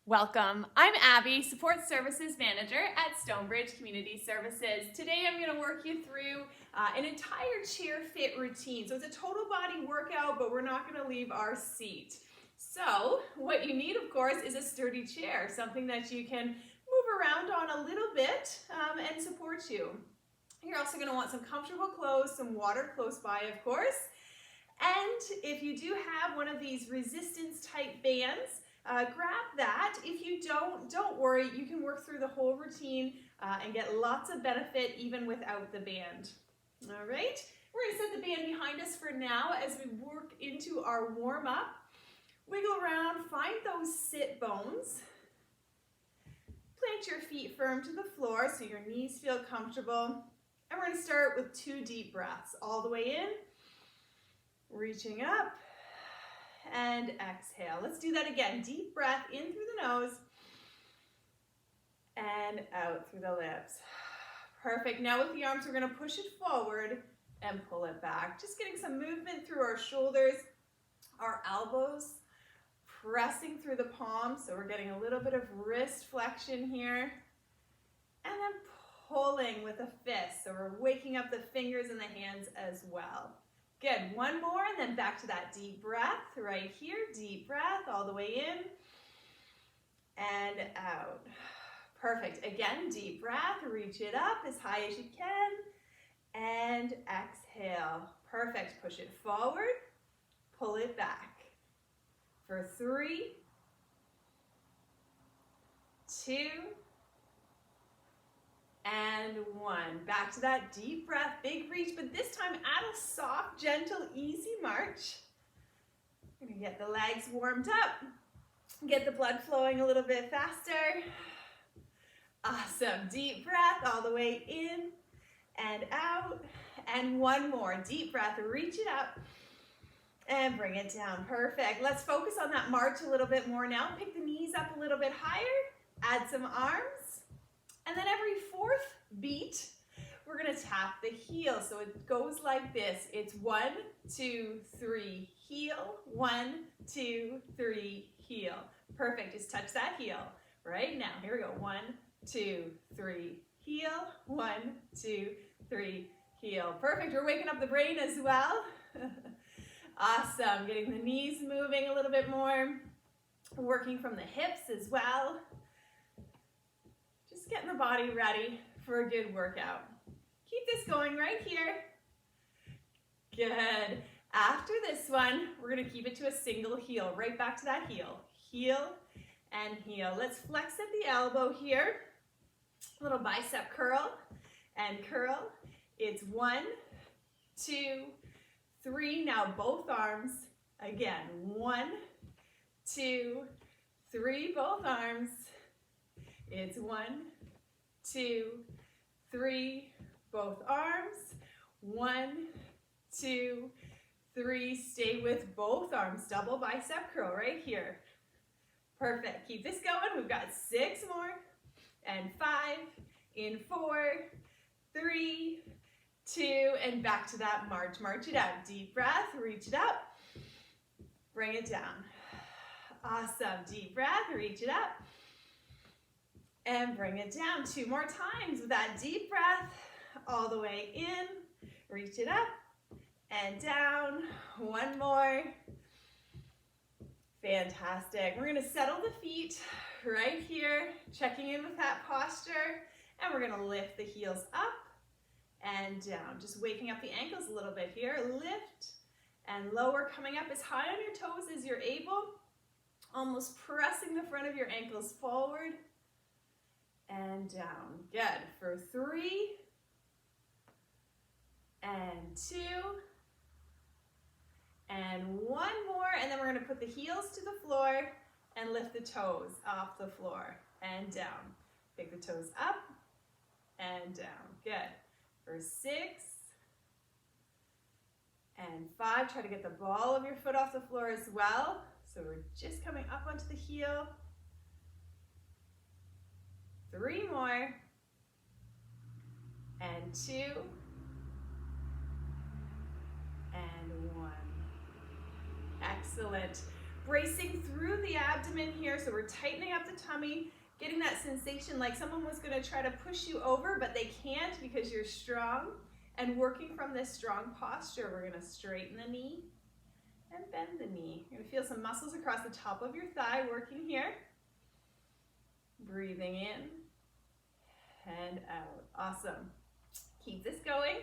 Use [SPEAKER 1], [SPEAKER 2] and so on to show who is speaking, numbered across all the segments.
[SPEAKER 1] Welcome. I'm Abby, Support Services Manager at Stonebridge Community Services. Today I'm going to work you through an entire chair fit routine. So it's a total body workout, but we're not going to leave our seat. So what you need, of course, is a sturdy chair, something that you can move around on a little bit and support you. You're also going to want some comfortable clothes, some water close by, of course. And if you do have one of these resistance type bands, grab that. If you don't worry, you can work through the whole routine and get lots of benefit even without the band. All right, we're going to set the band behind us for now as we work into our warm-up. Wiggle around, find those sit bones. Plant your feet firm to the floor so your knees feel comfortable. And we're going to start with 2 deep breaths all the way in, reaching up, and exhale. Let's do that again. Deep breath in through the nose and out through the lips. Perfect. Now with the arms, we're going to push it forward and pull it back. Just getting some movement through our shoulders, our elbows, pressing through the palms. So we're getting a little bit of wrist flexion here. And then pulling with a fist. So we're waking up the fingers and the hands as well. Good, one more and then back to that deep breath right here. Deep breath all the way in and out. Perfect. Again, deep breath, reach it up as high as you can and exhale. Perfect. Push it forward, pull it back. For 3, 2, and 1. Back to that deep breath, big reach, but this time add a soft, gentle, easy march. We're gonna get the legs warmed up, get the blood flowing a little bit faster. Awesome, deep breath all the way in and out. And one more, deep breath, reach it up and bring it down. Perfect. Let's focus on that march a little bit more now. Pick the knees up a little bit higher, add some arms. And then every 4th beat, we're gonna tap the heel. So it goes like this. It's 1, 2, 3, heel. 1, 2, 3, heel. Perfect, just touch that heel right now. Here we go, 1, 2, 3, heel. 1, 2, 3, heel. Perfect, we're waking up the brain as well. Awesome, getting the knees moving a little bit more. Working from the hips as well. Just getting the body ready for a good workout. Keep this going right here. Good. After this one, we're going to keep it to a single heel, right back to that heel. Heel and heel. Let's flex at the elbow here. Little bicep curl and curl. It's 1, 2, 3. Now both arms. Again, 1, 2, 3. Both arms. It's 1, 2, 3, both arms. 1, 2, 3. Stay with both arms. Double bicep curl right here. Perfect. Keep this going. We've got 6 more. And 5, in 4, 3, 2, and back to that march. March it out. Deep breath. Reach it up. Bring it down. Awesome. Deep breath. Reach it up. And bring it down 2 more times with that deep breath all the way in. Reach it up and down. 1 more. Fantastic. We're going to settle the feet right here, checking in with that posture. And we're going to lift the heels up and down. Just waking up the ankles a little bit here. Lift and lower, coming up as high on your toes as you're able. Almost pressing the front of your ankles forward. And down. Good. For 3, and 2, and 1 more. And then we're going to put the heels to the floor and lift the toes off the floor and down. Pick the toes up and down. Good. For 6, and 5. Try to get the ball of your foot off the floor as well. So we're just coming up onto the heel. 3 more, and 2, and 1. Excellent. bracing through the abdomen here, so we're tightening up the tummy, getting that sensation like someone was going to try to push you over, but they can't because you're strong. And working from this strong posture, we're going to straighten the knee and bend the knee. You're going to feel some muscles across the top of your thigh working here. Breathing in and out. Awesome. Keep this going.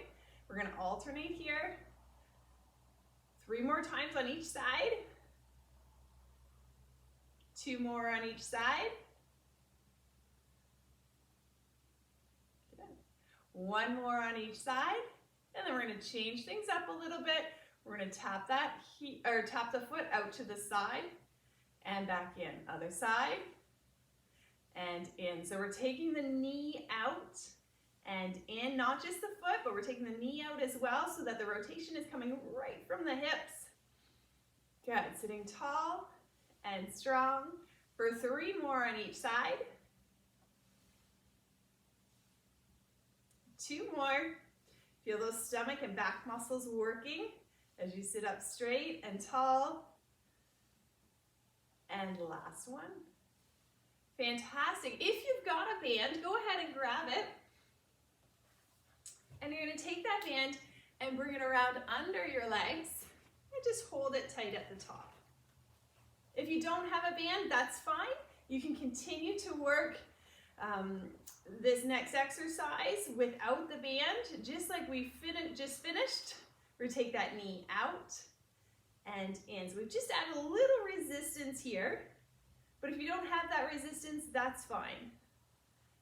[SPEAKER 1] We're going to alternate here. 3 more times on each side. 2 more on each side. Good. 1 more on each side. And then we're going to change things up a little bit. We're going to tap tap the foot out to the side and back in. Other side and in. So we're taking the knee out and in, not just the foot, but we're taking the knee out as well so that the rotation is coming right from the hips. Good. Sitting tall and strong for 3 more on each side. 2 more. Feel those stomach and back muscles working as you sit up straight and tall. And last one. Fantastic. If you've got a band, go ahead and grab it. And you're going to take that band and bring it around under your legs and just hold it tight at the top. If you don't have a band, that's fine. You can continue to work this next exercise without the band, just like we just finished. We're going to take that knee out and in. So we've just added a little resistance here, but if you don't have that resistance, that's fine.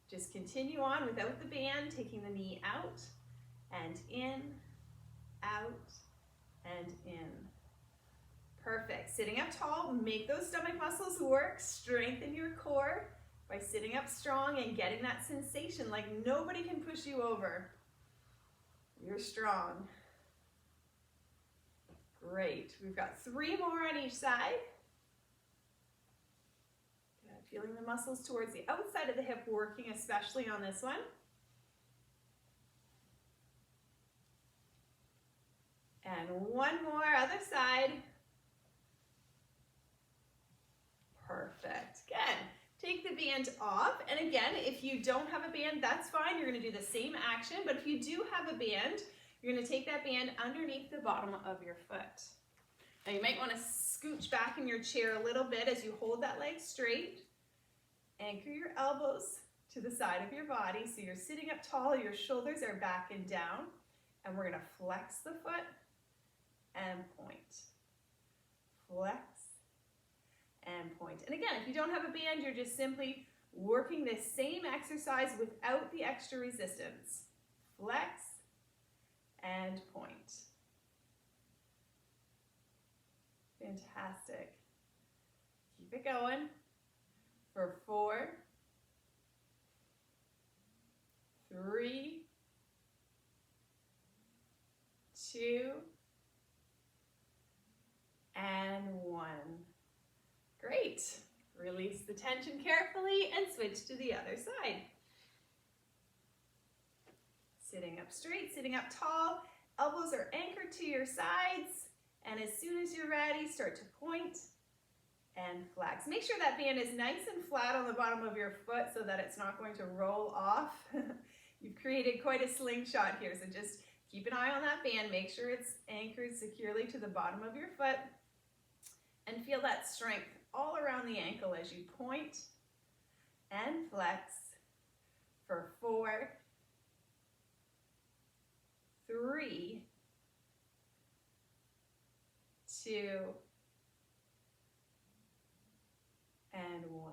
[SPEAKER 1] Just continue on without the band, taking the knee out and in, out and in. Perfect. Sitting up tall, make those stomach muscles work, strengthen your core by sitting up strong and getting that sensation like nobody can push you over. You're strong. Great. We've got 3 more on each side. Good. Feeling the muscles towards the outside of the hip working, especially on this one. And 1 more, other side. Perfect. Good. Take the band off. And again, if you don't have a band, that's fine. You're going to do the same action. But if you do have a band, you're going to take that band underneath the bottom of your foot. Now you might want to scooch back in your chair a little bit as you hold that leg straight. Anchor your elbows to the side of your body so you're sitting up tall, your shoulders are back and down. And we're going to flex the foot and point. Flex and point. And again, if you don't have a band, you're just simply working this same exercise without the extra resistance. Flex and point. Fantastic. Keep it going for 4, 3, 2, and 1. Great. Release the tension carefully and switch to the other side. Sitting up straight, sitting up tall, elbows are anchored to your sides, and as soon as you're ready, start to point and flex. Make sure that band is nice and flat on the bottom of your foot so that it's not going to roll off. You've created quite a slingshot here, so just keep an eye on that band. Make sure it's anchored securely to the bottom of your foot, and feel that strength all around the ankle as you point and flex for 4, 3, 2, and 1.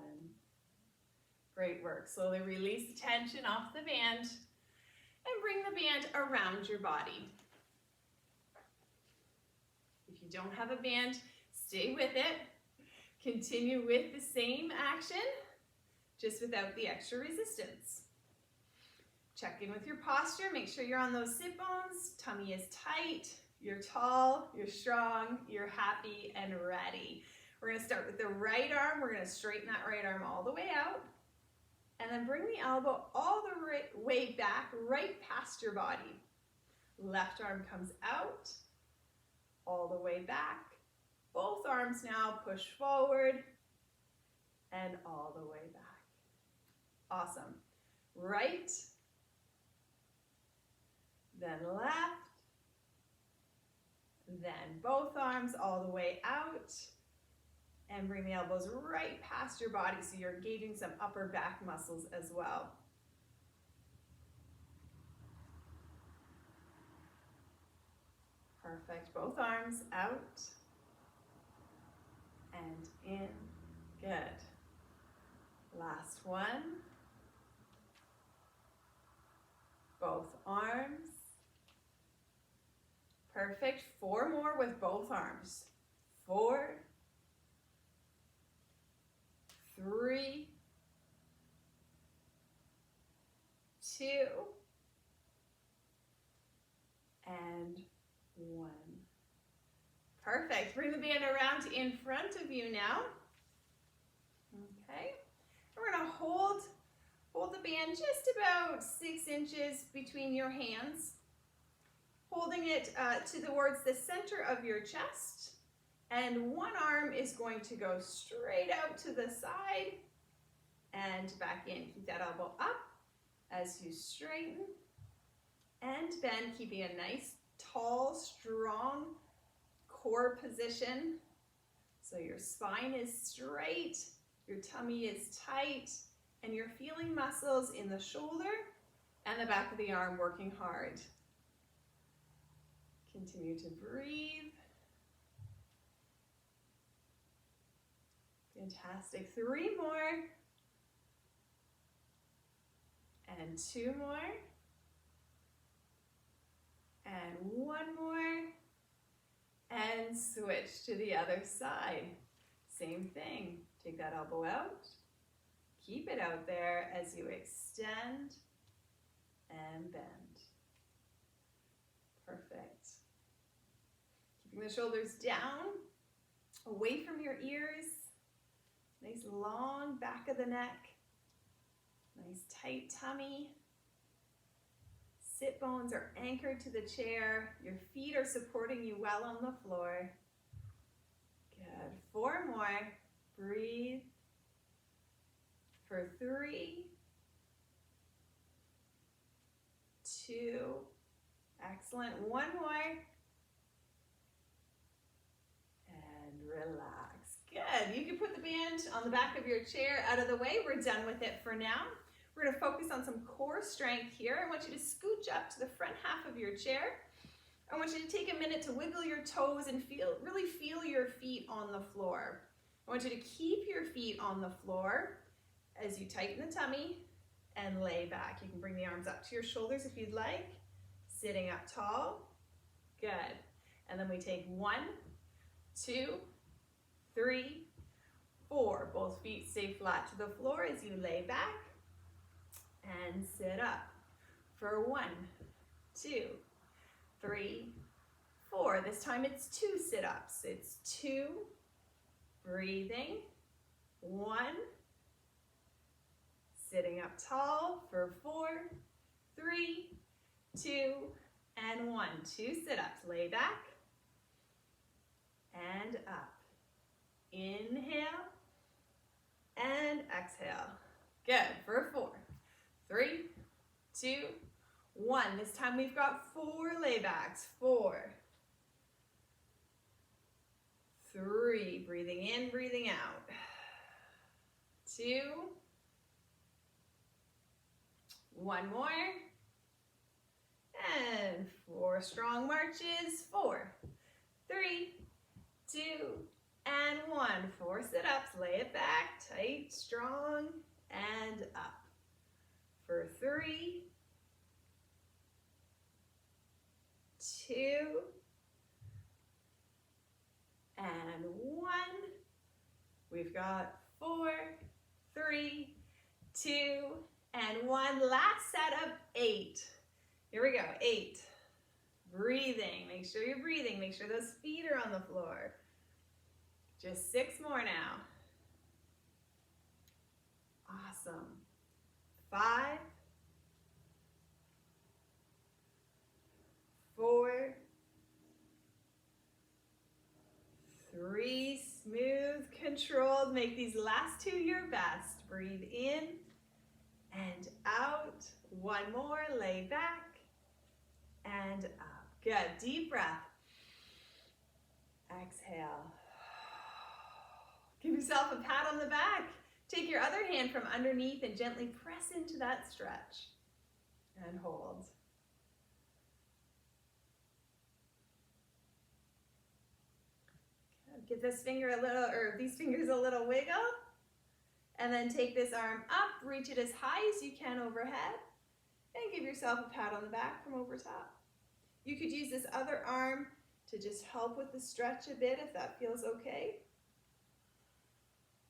[SPEAKER 1] Great work. Slowly release the tension off the band and bring the band around your body. If you don't have a band, stay with it. Continue with the same action, just without the extra resistance. Check in with your posture. Make sure you're on those sit bones. Tummy is tight. You're tall. You're strong. You're happy and ready. We're going to start with the right arm. We're going to straighten that right arm all the way out. And then bring the elbow all the way back, right past your body. Left arm comes out, all the way back, Both arms now push forward and all the way back. Awesome. Right, then left, then both arms all the way out, and bring the elbows right past your body so you're engaging some upper back muscles as well. Perfect. Both arms out and in. Good. Last one. Both arms. Perfect. 4 more with both arms. 4, 3, 2, and 1. Perfect. Bring the band around to in front of you now. Okay. We're going to hold the band just about 6 inches between your hands, holding it towards the center of your chest, and one arm is going to go straight out to the side and back in. Keep that elbow up as you straighten and bend, keeping a nice, tall, strong core position. So your spine is straight, your tummy is tight, and you're feeling muscles in the shoulder and the back of the arm working hard. Continue to breathe. Fantastic. 3 more. And 2 more. And 1 more. And switch to the other side. Same thing. Take that elbow out. Keep it out there as you extend and bend. Perfect. Keeping the shoulders down, away from your ears. Nice long back of the neck. Nice tight tummy. Sit bones are anchored to the chair. Your feet are supporting you well on the floor. Good. 4 more. Breathe. For 3, 2, excellent. 1 more. And relax. Good. You can put the band on the back of your chair out of the way. We're done with it for now. We're going to focus on some core strength here. I want you to scooch up to the front half of your chair. I want you to take a minute to wiggle your toes and really feel your feet on the floor. I want you to keep your feet on the floor as you tighten the tummy and lay back. You can bring the arms up to your shoulders if you'd like. Sitting up tall. Good. And then we take 1, 2, 3, 4. Both feet stay flat to the floor as you lay back and sit up. For 1, 2, 3, 4. This time it's 2 sit-ups. It's 2, breathing, 1, sitting up tall for 4, 3, 2, and 1. 2 sit-ups. Lay back and up. Inhale and exhale. Good. For 4, 3, 2, 1. This time we've got 4 laybacks. 4, 3. Breathing in, breathing out. 2. 1 more. And 4 strong marches. 4, 3, 2, and 1. 4 sit-ups. Lay it back. Tight, strong, and up. For 3, 2, and 1. We've got 4, 3, 2, and 1. Last set of 8. Here we go. 8. Breathing. Make sure you're breathing. Make sure those feet are on the floor. Just 6 more now. Awesome. 5, 4, 3, controlled. Make these last two your best. Breathe in and out. One more, lay back and up. Good, deep breath. Exhale. Give yourself a pat on the back. Take your other hand from underneath and gently press into that stretch. And hold. Good. Give this finger a little, or these fingers a little wiggle. And then take this arm up, reach it as high as you can overhead, and give yourself a pat on the back from over top. You could use this other arm to just help with the stretch a bit if that feels okay.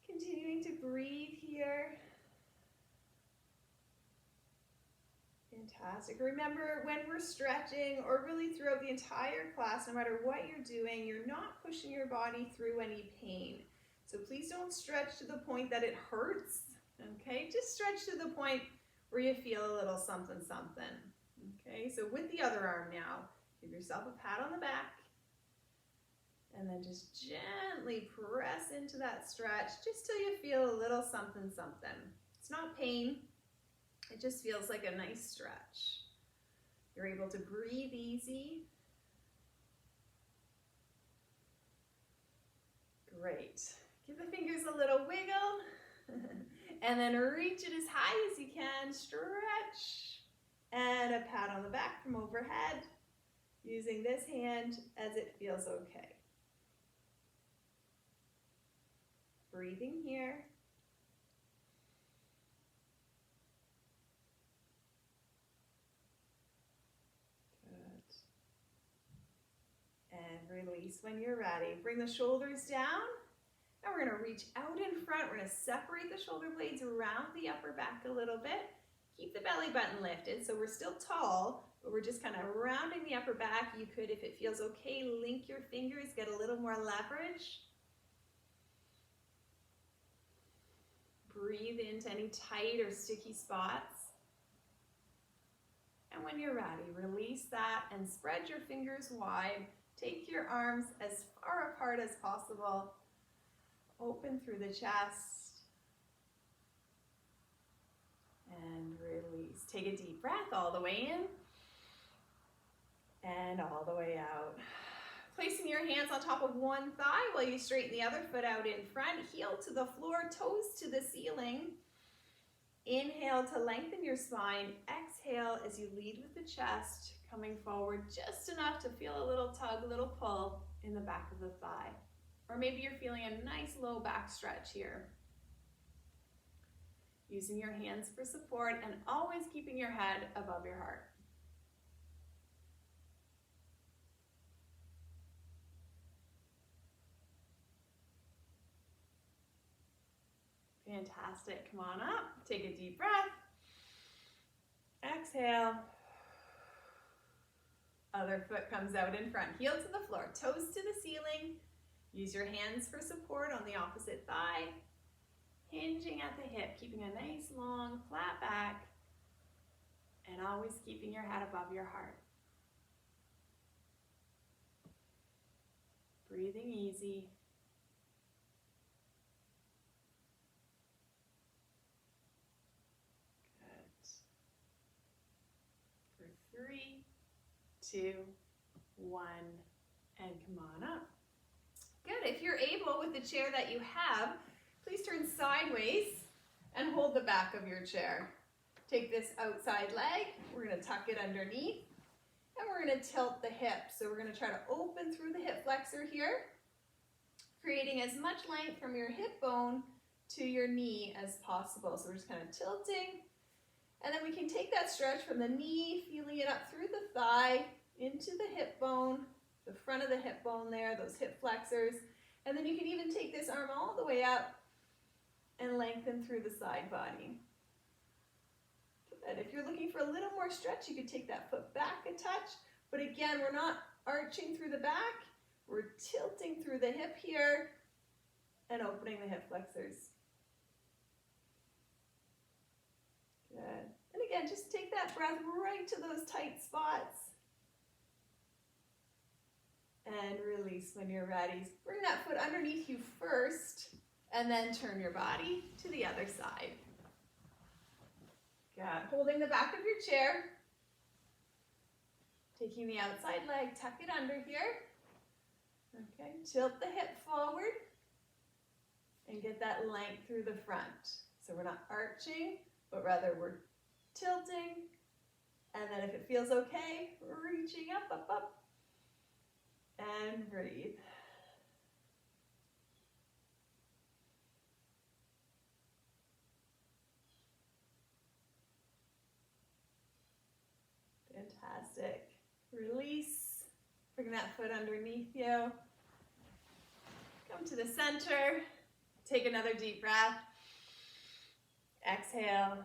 [SPEAKER 1] Continuing to breathe here. Fantastic. Remember, when we're stretching, or really throughout the entire class, no matter what you're doing, you're not pushing your body through any pain. So please don't stretch to the point that it hurts, okay? Just stretch to the point where you feel a little something, something, okay? So with the other arm now, give yourself a pat on the back, and then just gently press into that stretch just till you feel a little something, something. It's not pain, it just feels like a nice stretch. You're able to breathe easy. Great. Give the fingers a little wiggle, and then reach it as high as you can, stretch, and a pat on the back from overhead, using this hand as it feels okay. Breathing here. Good. And release when you're ready. Bring the shoulders down. Now we're going to reach out in front. We're going to separate the shoulder blades around the upper back a little bit. Keep the belly button lifted, so we're still tall, but we're just kind of rounding the upper back. You could, if it feels okay, link your fingers, get a little more leverage. Breathe into any tight or sticky spots. And when you're ready, release that and spread your fingers wide. Take your arms as far apart as possible. Open through the chest. And release. Take a deep breath all the way in and all the way out. Placing your hands on top of one thigh while you straighten the other foot out in front. Heel to the floor, toes to the ceiling. Inhale to lengthen your spine. Exhale as you lead with the chest, coming forward just enough to feel a little tug, a little pull in the back of the thigh. Or maybe you're feeling a nice low back stretch here. Using your hands for support and always keeping your head above your heart. Fantastic. Come on up. Take a deep breath. Exhale. Other foot comes out in front. Heel to the floor. Toes to the ceiling. Use your hands for support on the opposite thigh. Hinging at the hip. Keeping a nice long flat back. And always keeping your head above your heart. Breathing easy. For 3, 2, 1, and come on up. Good. If you're able, with the chair that you have, please turn sideways and hold the back of your chair. Take this outside leg. We're going to tuck it underneath, and we're going to tilt the hip. So we're going to try to open through the hip flexor here, creating as much length from your hip bone to your knee as possible. So we're just kind of tilting. And then we can take that stretch from the knee, feeling it up through the thigh, into the hip bone, the front of the hip bone there, those hip flexors. And then you can even take this arm all the way up and lengthen through the side body. Good. If you're looking for a little more stretch, you could take that foot back a touch. But again, we're not arching through the back. We're tilting through the hip here and opening the hip flexors. Good. And again, just take that breath right to those tight spots. And release when you're ready. Bring that foot underneath you first. And then turn your body to the other side. Good. Holding the back of your chair. Taking the outside leg, tuck it under here. Okay, tilt the hip forward and get that length through the front. So we're not arching, but rather we're tilting. And then if it feels okay, reaching up, up, up. And breathe. Fantastic. Release. Bring that foot underneath you. Come to the center. Take another deep breath. Exhale.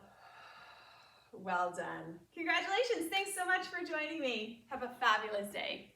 [SPEAKER 1] Well done. Congratulations. Thanks so much for joining me. Have a fabulous day.